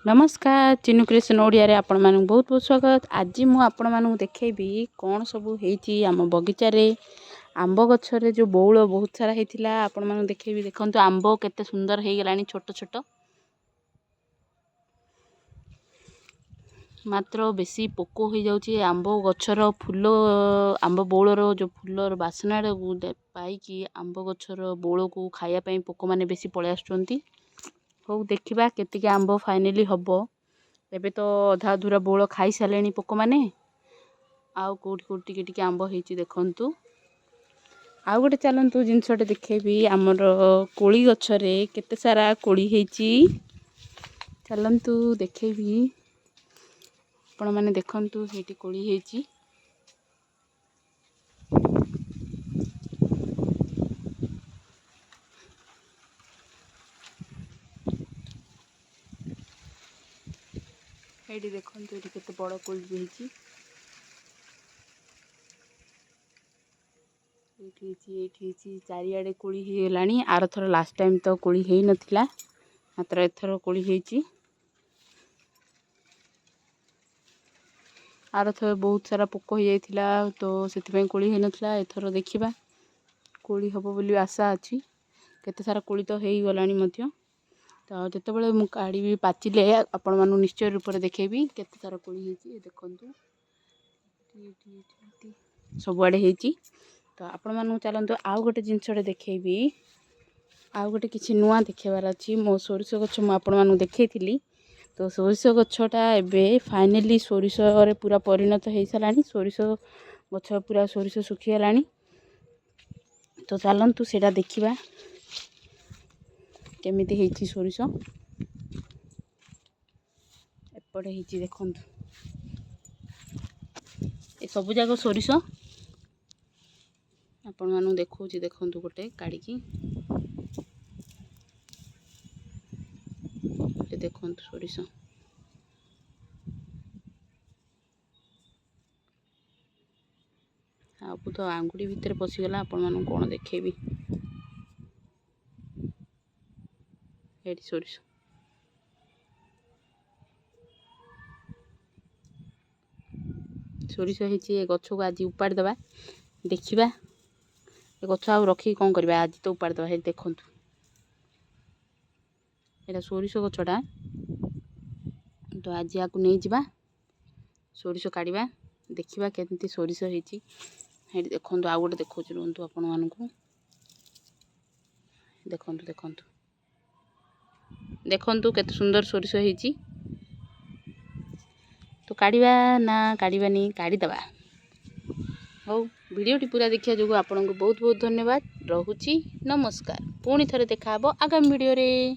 नमस्कार चिन्नु क्रिएशन ओडिया रे आपण मानू बहुत बहुत स्वागत। आज मु आपण मानू देखेबी कौन सब हेची आम बगीचा रे आंब गछरे जो बौल बहुत सारा हेतिला आपण मानू देखेबी। देखंतु आंब केते सुंदर हे गेलानी छोट छोट मात्र बेसी पोको हो जाउची आंब गछर फूल आंब बौलर जो फूलर बासना पाई कि आंब गछर बौल को खाया पई पोको माने बेसी पळे आछुंती। हो देखिबा केतिके आंब फाइनली हबो। एबे तो अधा अधूरा बौल खाई सालेनी पोको माने आउ कोठी कोठी टिके आंब हेची देखंतु। आउ गोटे चलंतु जिनसटे देखेबी हमर कोली गछरे केते सारा कोली हेची चलंतु देखेबी। आपण माने देखंतु हेटी कोली हेची हेटी देखंतु एटी केते बड़ कोली हेची एठी चारियाडे कोली हेलानी। आर थर लास्ट टाइम तो कोली हेई नथिला मात्र एथर कोली हेची। आर थर बहुत सारा पोको हो जाइथिला तो सेति कोली हेई नथिला। एथर देखिबा कोली हबो बोली आशा अछि। केते सारा कोली तो हेई गलानी मध्य तो जेतेबेले मु काढी पाचिले आपण मानु निश्चय रूप रे देखेबी केते सारा कोली हेची। देखंतु सबआडे हेची तो आपण मानु चलंतु आउ गोटे जिनसटे देखेबी। आउ गोटे किछि नुआ देखेबार अछि। मो सोरिष गछ मु आपण मानु देखैथिली तो सोरिष गछटा एबे फाइनली सोरिष रे पूरा परिणत हेई सलानी। सोरिष गछ पूरा सोरिष सुखी गलानी तो चलंतु सेटा देखिबा केमिति हेची सोरिष। एपटे हेची देखंतु ए सबु जागो सोरिष आपण मानु देखौची। देखंतु गोटे काढिकी ए देखंतु सोरिष आपु तो आंगुडी भितर पसिगला। आपण मानु कोन देखेबी एटी सोरिष सोरिष हेची। ए गछ को आज उपाड़ दबा देखिबा ए गछ आ रखी कोन करबा आज तो उपाड़ दबा। हे देखंतु एटा सोरिष गछटा तो आज याकू नै जिबा सोरिष काढिबा देखिबा केमती सोरिष हेची। हे देखंतु आ गोटे देखौची रुंतु आपण मानकू देखंतु देखंतु देखंतु केते सुंदर सोरिष हेची। तो काढिबा ना काढिबानी काढी दबा। हो वीडियोटी पूरा देखिया जोगु आपनको बहुत बहुत धन्यवाद। रहुची नमस्कार। पुणी थरे देखा हबो आगामी वीडियो रे।